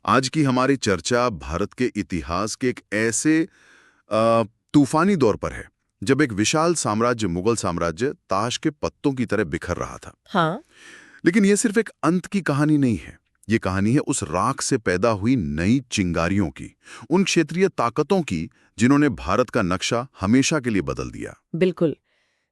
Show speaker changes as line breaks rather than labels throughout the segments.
आज की हमारी चर्चा भारत के इतिहास के एक ऐसे तूफानी दौर पर है जब एक विशाल साम्राज्य मुगल साम्राज्य ताश के पत्तों की तरह बिखर रहा था।
हाँ।
लेकिन यह सिर्फ एक अंत की कहानी नहीं है। ये कहानी है उस राख से पैदा हुई नई चिंगारियों की, उन क्षेत्रीय ताकतों की जिन्होंने भारत का नक्शा हमेशा के लिए बदल दिया।
बिल्कुल।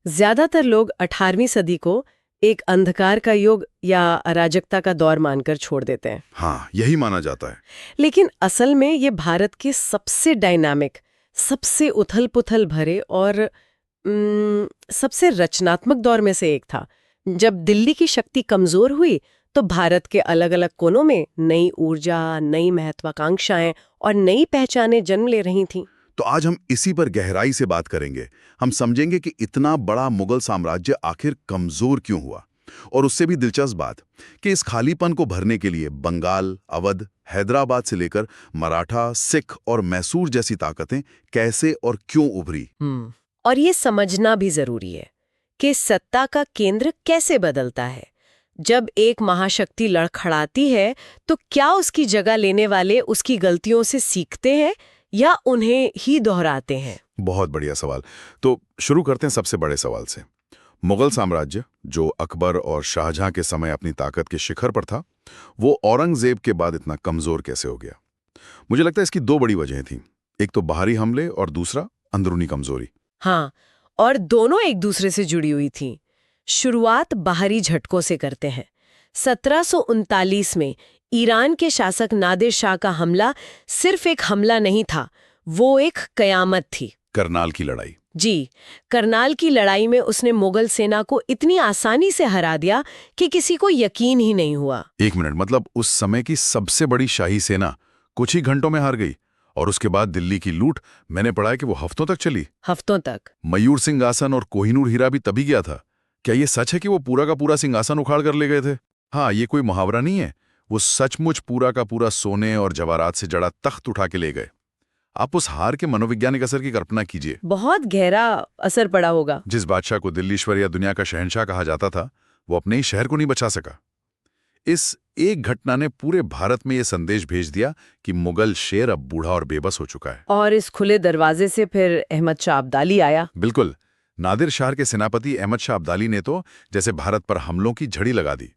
ज्यादातर लोग 18वीं सदी को एक अंधकार का युग या अराजकता का दौर मानकर छोड़ देते हैं।
हाँ, यही माना जाता है।
लेकिन असल में ये भारत के सबसे डायनामिक, सबसे उथल-पुथल भरे और सबसे रचनात्मक दौर में से एक था। जब दिल्ली की शक्ति कमजोर हुई तो भारत के अलग-अलग कोनों में नई ऊर्जा, नई महत्वाकांक्षाएं और नई पहचानें जन्म ले रही थीं।
तो आज हम इसी पर गहराई से बात करेंगे। हम समझेंगे कि इतना बड़ा मुगल साम्राज्य आखिर कमजोर क्यों हुआ, और उससे भी दिलचस्प बात कि इस खालीपन को भरने के लिए बंगाल, अवध, हैदराबाद से लेकर मराठा, सिख और मैसूर जैसी ताकतें कैसे और क्यों उभरी।
और ये समझना भी जरूरी है कि सत्ता का केंद्र कैसे बदलता है। जब एक महाशक्ति लड़खड़ाती है तो क्या उसकी जगह लेने वाले उसकी गलतियों से सीखते हैं या उन्हें ही दोहराते हैं?
बहुत बढ़िया सवाल। तो शुरू करते हैं सबसे बड़े सवाल से। मुगल साम्राज्य, जो अकबर और शाहजहां के समय अपनी ताकत के शिखर पर था, वो औरंगजेब के बाद इतना कमजोर कैसे हो गया? मुझे लगता है इसकी दो बड़ी वजहें थीं। एक तो बाहरी हमले और दूसरा अंदरूनी कमजोरी।
हाँ, और दोनों एक दूसरे से जुड़ी हुई थी। शुरुआत बाहरी झटकों से करते हैं। 1739 में ईरान के शासक नादिर शाह का हमला सिर्फ एक हमला नहीं था, वो एक कयामत थी।
करनाल की लड़ाई।
जी, करनाल की लड़ाई में उसने मुगल सेना को इतनी आसानी से हरा दिया कि किसी को यकीन ही नहीं हुआ।
एक मिनट, मतलब उस समय की सबसे बड़ी शाही सेना कुछ ही घंटों में हार गई? और उसके बाद दिल्ली की लूट, मैंने पढ़ा है कि वो हफ्तों तक चली।
हफ्तों तक।
मयूर सिंहासन और कोहिनूर हीरा भी तभी गया था। क्या ये सच है कि वो पूरा का पूरा सिंहासन उखाड़ कर ले गए थे? हाँ, ये कोई मुहावरा नहीं है। वो सचमुच पूरा का पूरा सोने और जवाहरात से जड़ा तख्त उठा के ले गए। आप उस हार के मनोवैज्ञानिक असर की कल्पना कीजिए।
बहुत गहरा असर पड़ा होगा।
जिस बादशाह को दिल्लीश्वर या दुनिया का शहंशाह कहा जाता था, वो अपने ही शहर को नहीं बचा सका। इस एक घटना ने पूरे भारत में ये संदेश भेज दिया कि मुगल शेर अब बूढ़ा और बेबस हो चुका है।
और इस खुले दरवाजे से फिर अहमद शाह अब्दाली आया।
बिल्कुल। नादिर शाह के सेनापति अहमद शाह अब्दाली ने तो जैसे भारत पर हमलों की झड़ी लगा दी।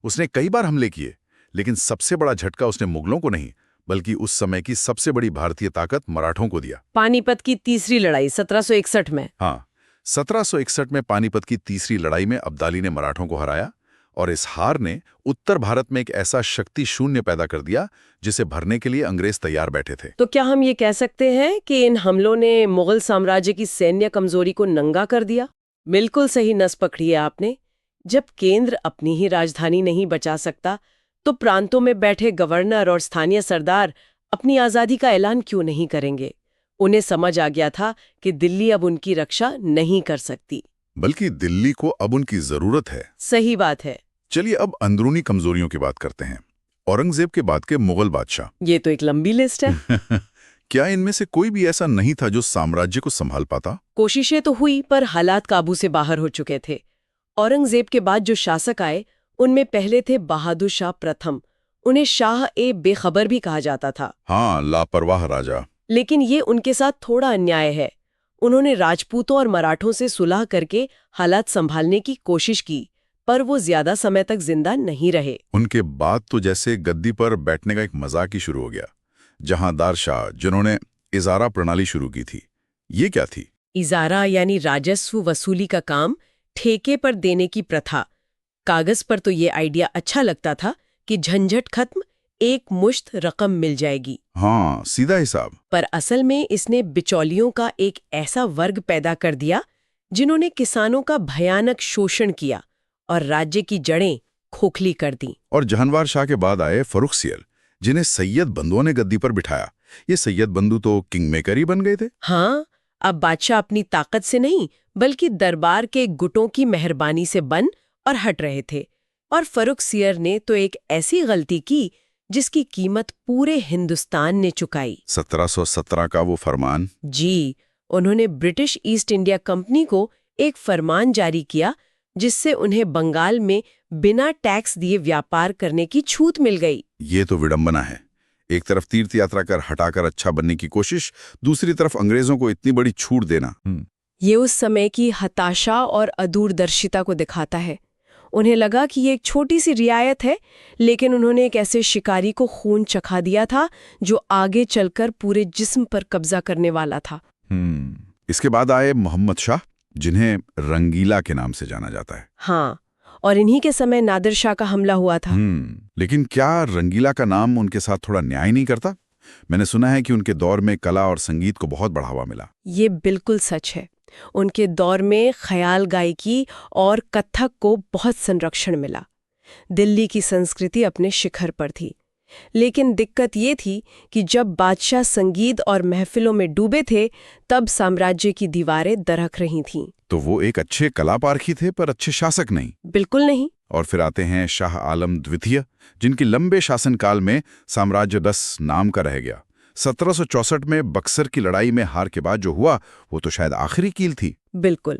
उसने कई बार हमले किए, लेकिन सबसे बड़ा झटका उसने मुगलों को नहीं, बल्कि उस समय की सबसे बड़ी भारतीय ताकत मराठों को दिया।
पानीपत की तीसरी लड़ाई 1761 में।
हाँ, 1761 में पानीपत की तीसरी लड़ाई में अब्दाली ने मराठों को हराया, और इस हार ने उत्तर भारत में एक ऐसा शक्ति शून्य पैदा कर दिया जिसे भरने के लिए अंग्रेज तैयार बैठे थे।
तो क्या हम ये कह सकते हैं कि इन हमलों ने मुगल साम्राज्य की सैन्य कमजोरी को नंगा कर दिया? बिल्कुल सही नस पकड़ी है आपने। जब केंद्र अपनी ही राजधानी नहीं बचा सकता तो प्रांतों में बैठे गवर्नर और स्थानीय सरदार अपनी आजादी का ऐलान क्यों नहीं करेंगे? उन्हें समझ आ गया था कि दिल्ली अब उनकी रक्षा नहीं कर सकती,
बल्कि दिल्ली को अब उनकी जरूरत है।
सही बात है।
चलिए अब अंदरूनी कमजोरियों की बात करते हैं। औरंगजेब के बाद के मुगल बादशाह।
ये तो एक लंबी लिस्ट है।
क्या इनमें से कोई भी ऐसा नहीं था जो साम्राज्य को संभाल पाता?
कोशिशें तो हुई, पर हालात काबू से बाहर हो चुके थे। औरंगजेब के बाद जो शासक आए उनमें पहले थे बहादुर शाह प्रथम। उन्हें शाह ए बेखबर भी कहा जाता था।
हाँ, लापरवाह राजा।
लेकिन ये उनके साथ थोड़ा अन्याय है। उन्होंने राजपूतों और मराठों से सुलह करके हालात संभालने की कोशिश की, पर वो ज्यादा समय तक जिंदा नहीं रहे।
उनके बाद तो जैसे गद्दी पर बैठने का एक मजाक ही शुरू हो गया। जहांदार शाह, जिन्होंने इजारा प्रणाली शुरू की थी, ये क्या थी?
इजारा यानी राजस्व वसूली का काम ठेके पर देने की प्रथा। कागज पर तो ये आइडिया अच्छा लगता था कि झंझट खत्म, एक मुश्त रकम मिल जाएगी।
हाँ, सीधा हिसाब।
पर असल में इसने बिचौलियों का एक ऐसा वर्ग पैदा कर दिया जिन्होंने किसानों का भयानक शोषण किया और राज्य की जड़ें खोखली कर दी।
और जहांवार शाह के बाद आए फर्रुखसियर, जिन्हें सैयद बंधुओं ने गद्दी पर बिठाया। ये सैयद बंधु तो किंग मेकर ही बन गए थे।
हाँ, अब बादशाह अपनी ताकत से नहीं बल्कि दरबार के गुटों की मेहरबानी से बन और हट रहे थे। और फर्रुखसियर ने तो एक ऐसी गलती की जिसकी कीमत पूरे हिंदुस्तान ने चुकाई।
1717 का वो फरमान।
जी, उन्होंने ब्रिटिश ईस्ट इंडिया कंपनी को एक फरमान जारी किया जिससे उन्हें बंगाल में बिना टैक्स दिए व्यापार करने की छूट मिल गई।
ये तो विडंबना है। एक तरफ तीर्थ यात्रा कर हटाकर अच्छा बनने की कोशिश, दूसरी तरफ अंग्रेजों को इतनी बड़ी छूट देना।
ये उस समय की हताशा और अदूरदर्शिता को दिखाता है। उन्हें लगा कि ये एक छोटी सी रियायत है, लेकिन उन्होंने एक ऐसे शिकारी को खून चखा दिया था जो आगे चलकर पूरे जिस्म पर कब्जा करने वाला था।
इसके बाद आए मोहम्मद शाह, जिन्हें रंगीला के नाम से जाना जाता है।
हाँ, और इन्हीं के समय नादिर शाह का हमला हुआ था।
लेकिन क्या रंगीला का नाम उनके साथ थोड़ा न्याय नहीं करता? मैंने सुना है कि उनके दौर में कला और संगीत को बहुत बढ़ावा मिला।
ये बिल्कुल सच है। उनके दौर में ख्याल गायकी और कथक को बहुत संरक्षण मिला। दिल्ली की संस्कृति अपने शिखर पर थी। लेकिन दिक्कत ये थी कि जब बादशाह संगीत और महफिलों में डूबे थे, तब साम्राज्य की दीवारें दरक रही थीं।
तो वो एक अच्छे कलापारखी थे पर अच्छे शासक नहीं।
बिल्कुल नहीं।
और फिर आते हैं शाह आलम द्वितीय, जिनके लंबे शासनकाल में साम्राज्य बस नाम का रह गया। 1764 में बक्सर की लड़ाई में हार के बाद जो हुआ, वो तो शायद आखिरी कील थी।
बिल्कुल।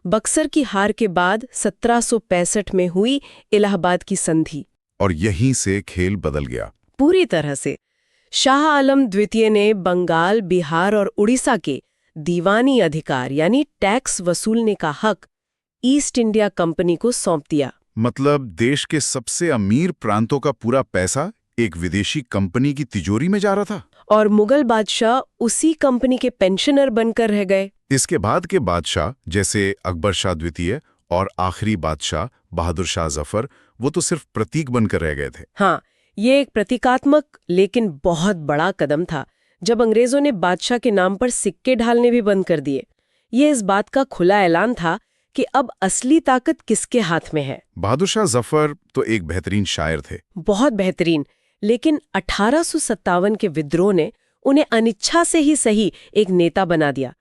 बक्सर की हार के बाद 1765 में हुई इलाहाबाद की संधि,
और यहीं से खेल बदल गया
पूरी तरह से। शाह आलम द्वितीय ने बंगाल, बिहार और उड़ीसा के दीवानी अधिकार यानी टैक्स वसूलने का हक ईस्ट इंडिया कंपनी को सौंप दिया।
मतलब देश के सबसे अमीर प्रांतों का पूरा पैसा एक विदेशी कंपनी की तिजोरी में जा रहा था।
और मुगल बादशाह उसी कंपनी के पेंशनर बनकर रह गए।
इसके बाद के बादशाह जैसे अकबर शाह द्वितीय और आखिरी बादशाह बहादुर शाह जफर, वो तो सिर्फ प्रतीक बनकर रह गए थे।
हाँ, ये एक प्रतीकात्मक लेकिन बहुत बड़ा कदम था जब अंग्रेजों ने बादशाह के नाम पर सिक्के ढालने भी बंद कर दिए। ये इस बात का खुला ऐलान था कि अब असली ताकत किसके हाथ में है।
बहादुर शाह जफर तो एक बेहतरीन शायर थे,
बहुत बेहतरीन, लेकिन 1857 के विद्रोह ने उन्हें अनिच्छा से ही सही एक नेता बना दिया।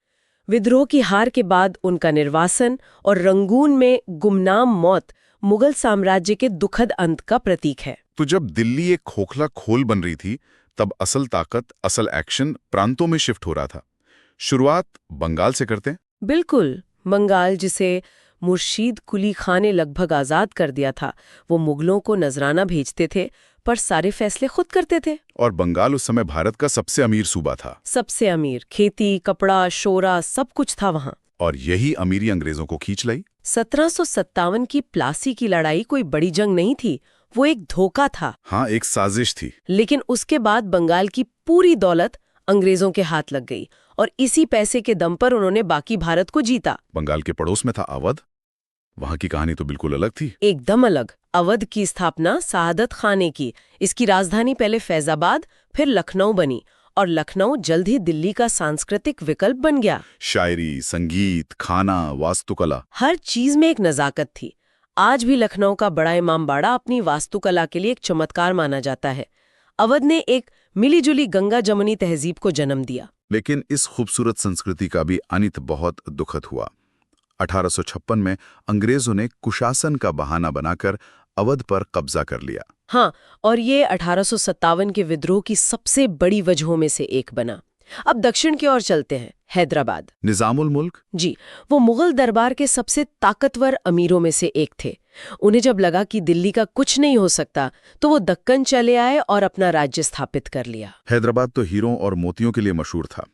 विद्रोह की हार के बाद उनका निर्वासन और रंगून में गुमनाम मौत मुगल साम्राज्य के दुखद अंत का प्रतीक है।
तो जब दिल्ली एक खोखला खोल बन रही थी, तब असल ताकत, असल एक्शन प्रांतों में शिफ्ट हो रहा था। शुरुआत बंगाल से करते हैं।
बिल्कुल। बंगाल, जिसे मुर्शीद कुली खां ने लगभग आज़ाद कर दिया था, वो मुगलों को नजराना भेजते थे पर सारे फैसले खुद करते थे।
और बंगाल उस समय भारत का सबसे अमीर सूबा था।
सबसे अमीर, खेती, कपड़ा, शोरा, सब कुछ था वहां।
और यही अमीरी अंग्रेजों को खींच लाई।
1757 की प्लासी की लड़ाई कोई बड़ी जंग नहीं थी, वो एक धोखा था।
हाँ, एक साजिश थी।
लेकिन उसके बाद बंगाल की पूरी दौलत अंग्रेजों के हाथ लग गई और इसी पैसे के दम पर उन्होंने बाकी भारत को जीता।
बंगाल के पड़ोस में था अवध। वहां की कहानी तो बिल्कुल अलग थी।
एकदम अलग। अवध की स्थापना सादत खान ने की। इसकी राजधानी पहले फैजाबाद, फिर लखनऊ बनी और लखनऊ जल्द ही दिल्ली का सांस्कृतिक विकल्प बन गया।
शायरी, संगीत, खाना, वास्तुकला,
हर चीज में एक नजाकत थी। आज भी लखनऊ का बड़ा इमाम बाड़ा अपनी वास्तुकला के लिए एक चमत्कार माना जाता है। अवध ने एक मिलीजुली गंगा जमुनी तहजीब को जन्म दिया।
लेकिन इस खूबसूरत संस्कृति का भी अंत बहुत दुखद हुआ। 1856 में अंग्रेजों ने कुशासन का बहाना बनाकर अवध पर कब्जा कर लिया।
हाँ, और ये 1857 के विद्रोह की सबसे बड़ी वजहों में से एक बना। अब दक्षिण की ओर चलते हैं। हैदराबाद।
निजामुल मुल्क,
जी, वो मुगल दरबार के सबसे ताकतवर अमीरों में से एक थे। उन्हें जब लगा कि दिल्ली का कुछ नहीं हो सकता, तो वो दक्कन चले आए और अपना राज्य स्थापित कर लिया।
हैदराबाद तो हीरों और मोतियों के लिए मशहूर था,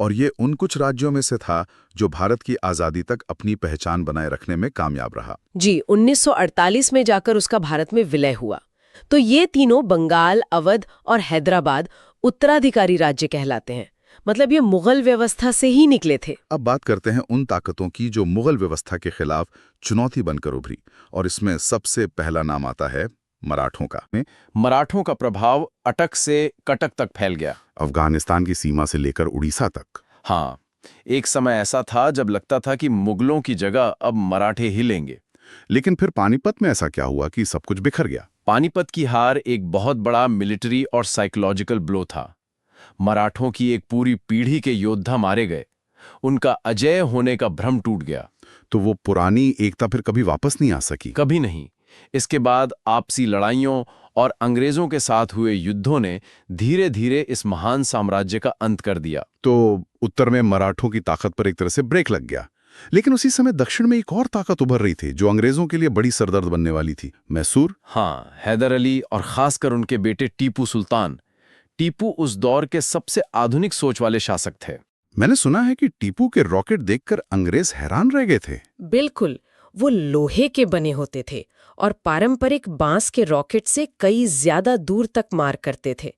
और ये उन कुछ राज्यों में से था जो भारत की आज़ादी तक अपनी पहचान बनाए रखने में कामयाब रहा।
जी, 1948 में जाकर उसका भारत में विलय हुआ। तो ये तीनों, बंगाल, अवध और हैदराबाद, उत्तराधिकारी राज्य कहलाते हैं। मतलब ये मुगल व्यवस्था से ही निकले थे।
अब बात करते हैं उन ताकतों की जो मुगल व्यवस्था के खिलाफ चुनौती बनकर उभरी, और इसमें सबसे पहला नाम आता है मराठों का।
मराठों का प्रभाव अटक से कटक तक फैल गया।
अफगानिस्तान की सीमा से लेकर उड़ीसा तक।
हाँ, एक समय ऐसा था जब लगता था कि मुगलों की जगह अब मराठे ही लेंगे।
लेकिन फिर पानीपत में ऐसा क्या हुआ कि सब कुछ बिखर गया?
पानीपत की हार एक बहुत बड़ा मिलिट्री और साइकोलॉजिकल ब्लो था। मराठों की एक पूरी पीढ़ी के योद्धा मारे गए। उनका अजय होने का भ्रम टूट गया।
तो वो पुरानी एकता फिर कभी वापस नहीं आ सकी?
कभी नहीं। इसके बाद आपसी लड़ाइयों और अंग्रेजों के साथ हुए युद्धों ने धीरे धीरे इस महान साम्राज्य का अंत कर दिया।
तो उत्तर में मराठों की ताकत पर एक तरह से ब्रेक लग गया। लेकिन उसी समय दक्षिण में एक और ताकत उभर रही थी जो अंग्रेजों के लिए बड़ी सरदर्द बनने वाली थी, मैसूर।
हाँ, हैदर अली और खासकर उनके बेटे टीपू सुल्तान। टीपू उस दौर के सबसे आधुनिक सोच वाले शासक थे।
मैंने सुना है कि टीपू के रॉकेट देखकर अंग्रेज हैरान रह गए थे।
बिल्कुल, वो लोहे के बने होते थे और पारंपरिक बांस के रॉकेट से कई ज्यादा दूर तक मार करते थे।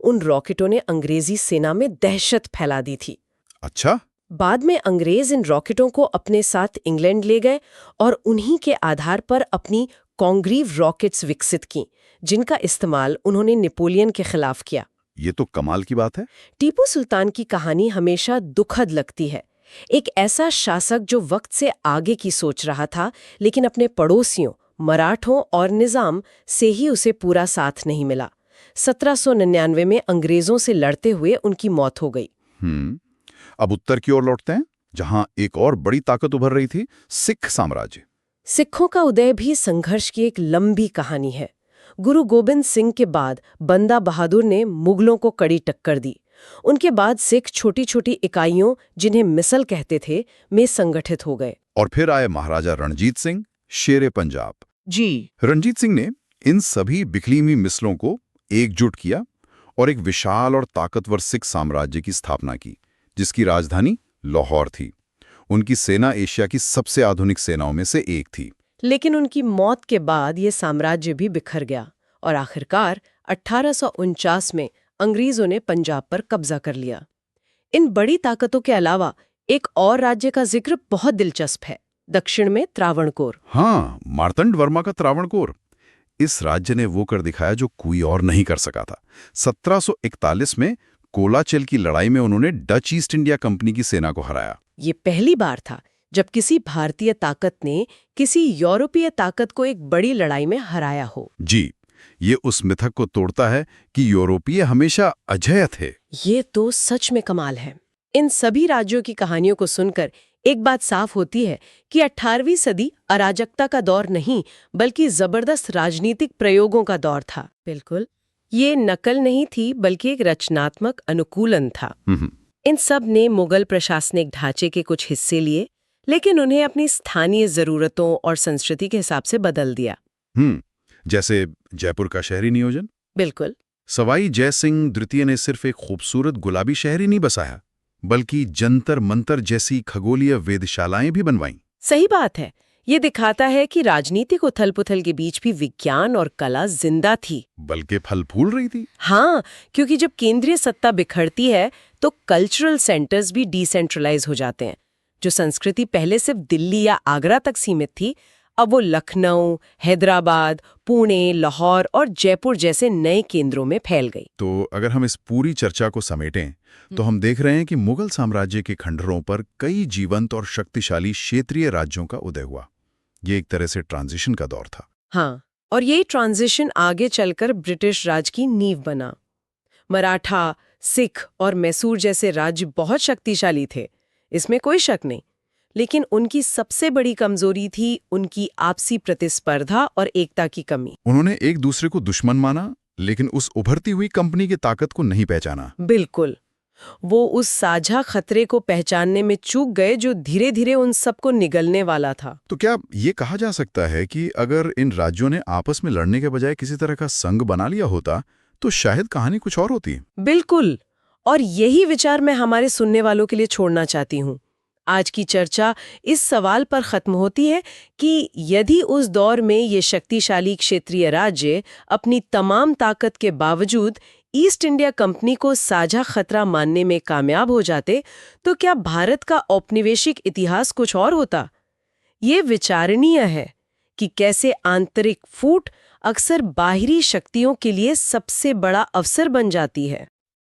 उन रॉकेटों ने अंग्रेजी सेना में दहशत फैला दी थी।
अच्छा,
बाद में अंग्रेज इन रॉकेटों को अपने साथ इंग्लैंड ले गए और उन्हीं के आधार पर अपनी कॉन्ग्रीव रॉकेट्स विकसित की, जिनका इस्तेमाल उन्होंने नेपोलियन के खिलाफ किया।
ये तो कमाल की बात है।
टीपू सुल्तान की कहानी हमेशा दुखद लगती है। एक ऐसा शासक जो वक्त से आगे की सोच रहा था, लेकिन अपने पड़ोसियों मराठों और निजाम से ही उसे पूरा साथ नहीं मिला। 1799 में अंग्रेजों से लड़ते हुए उनकी मौत हो गई।
अब उत्तर की ओर लौटते हैं, जहां एक और बड़ी ताकत उभर रही थी, सिख साम्राज्य।
सिखों का उदय भी संघर्ष की एक लंबी कहानी है। गुरु गोबिंद सिंह के बाद बंदा बहादुर ने मुगलों को कड़ी टक्कर दी। उनके बाद सिख छोटी छोटी इकाइयों, जिन्हें मिसल कहते थे, में संगठित हो गए।
और फिर आए महाराजा रणजीत सिंह, शेरे पंजाब।
जी,
रणजीत सिंह ने इन सभी बिखरी हुई मिसलों को एकजुट किया और एक विशाल और ताकतवर सिख साम्राज्य की स्थापना की, जिसकी राजधानी लाहौर थी। उनकी सेना एशिया की सबसे आधुनिक सेनाओं में से एक थी।
लेकिन उनकी मौत के बाद ये साम्राज्य भी बिखर गया और आखिरकार 1849 में अंग्रेजों ने पंजाब पर कब्जा कर लिया। इन बड़ी ताकतों के अलावा एक और राज्य का जिक्र बहुत दिलचस्प है, दक्षिण में त्रावणकोर।
हाँ, मार्तंड वर्मा का त्रावणकोर। इस राज्य ने वो कर दिखाया जो कोई और नहीं कर सका था। 1741 में कोलाचल की लड़ाई में उन्होंने डच ईस्ट इंडिया कंपनी की सेना को हराया।
ये पहली बार था जब किसी भारतीय ताकत ने किसी यूरोपीय ताकत को एक बड़ी लड़ाई में हराया हो।
जी, ये उस मिथक को तोड़ता है कि यूरोपीय हमेशा अजेय थे।
ये तो सच में कमाल है। इन सभी राज्यों की कहानियों को सुनकर एक बात साफ होती है कि 18वीं सदी अराजकता का दौर नहीं, बल्कि जबरदस्त राजनीतिक प्रयोगों का दौर था। बिल्कुल, ये नकल नहीं थी, बल्कि एक रचनात्मक अनुकूलन था। इन सब ने मुगल प्रशासनिक ढांचे के कुछ हिस्से लिए, लेकिन उन्हें अपनी स्थानीय जरूरतों और संस्कृति के हिसाब से बदल दिया।
जैसे जयपुर का शहरी नियोजन।
बिल्कुल।
सवाई जय सिंह द्वितीय ने सिर्फ एक खूबसूरत गुलाबी शहर ही नहीं बसाया, बल्कि जंतर मंतर जैसी खगोलीय वेधशालाएं भी बनवाईं।
सही बात है। ये दिखाता है कि राजनीतिक उथल-पुथल के बीच भी विज्ञान और कला जिंदा थी,
बल्कि फल फूल रही थी।
हाँ, क्योंकि जब केंद्रीय सत्ता बिखरती है तो कल्चरल सेंटर्स भी डिसेंट्रलाइज हो जाते हैं। जो संस्कृति पहले सिर्फ दिल्ली या आगरा तक सीमित थी, अब वो लखनऊ, हैदराबाद, पुणे, लाहौर और जयपुर जैसे नए केंद्रों में फैल गई।
तो अगर हम इस पूरी चर्चा को समेटें, तो हम देख रहे हैं कि मुगल साम्राज्य के खंडरों पर कई जीवंत और शक्तिशाली क्षेत्रीय राज्यों का उदय हुआ। ये एक तरह से ट्रांजिशन का दौर था।
हाँ, और यही ट्रांजिशन आगे चलकर ब्रिटिश राज की नींव बना। मराठा, सिख और मैसूर जैसे राज्य बहुत शक्तिशाली थे, इसमें कोई शक नहीं, लेकिन उनकी सबसे बड़ी कमजोरी थी उनकी आपसी प्रतिस्पर्धा और एकता की कमी।
उन्होंने एक दूसरे को दुश्मन माना, लेकिन उस उभरती हुई कंपनी की ताकत को नहीं पहचाना।
बिल्कुल, वो उस साझा खतरे को पहचानने में चूक गए जो धीरे धीरे उन सबको निगलने वाला था।
तो क्या ये कहा जा सकता है कि अगर इन राज्यों ने आपस में लड़ने के बजाय किसी तरह का संघ बना लिया होता, तो शायद कहानी कुछ और होती?
बिल्कुल, और यही विचार मैं हमारे सुनने वालों के लिए छोड़ना चाहती हूँ। आज की चर्चा इस सवाल पर खत्म होती है कि यदि उस दौर में ये शक्तिशाली क्षेत्रीय राज्य अपनी तमाम ताकत के बावजूद ईस्ट इंडिया कंपनी को साझा खतरा मानने में कामयाब हो जाते, तो क्या भारत का औपनिवेशिक इतिहास कुछ और होता? ये विचारणीय है कि कैसे आंतरिक फूट अक्सर बाहरी शक्तियों के लिए सबसे बड़ा अवसर बन जाती है।